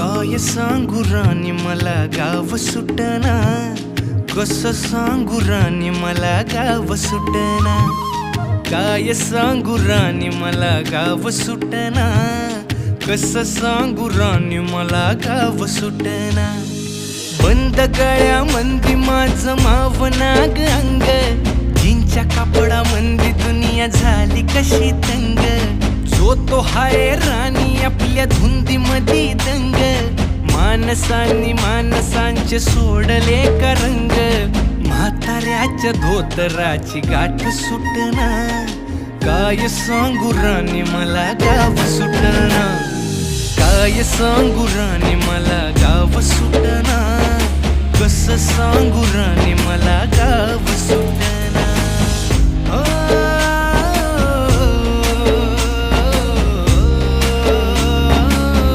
काय सांगू राणी मला गाव सुटना, कसं सांगू राणी मला गाव सुटना. काय सांगू राणी मला गाव सुटना, कसं सांगू राणी मला गाव सुटना. बंद गळ्यामंदी माझं मावनाग अंग, जीनच्या कापडामंदी दुनिया झाली कशी तंग. जो तो हाय राणी आपल्या धुंदीमधी दंग, माणसांनी माणसांचे सोडले का रंग. म्हाताऱ्याच्या धोतराची गाठ सुटना, काय सांगू राणी मला गाव सुटना. काय सांगू राणी मला गाव सुटना, कसं सांगू राणी मला गाव सुटना.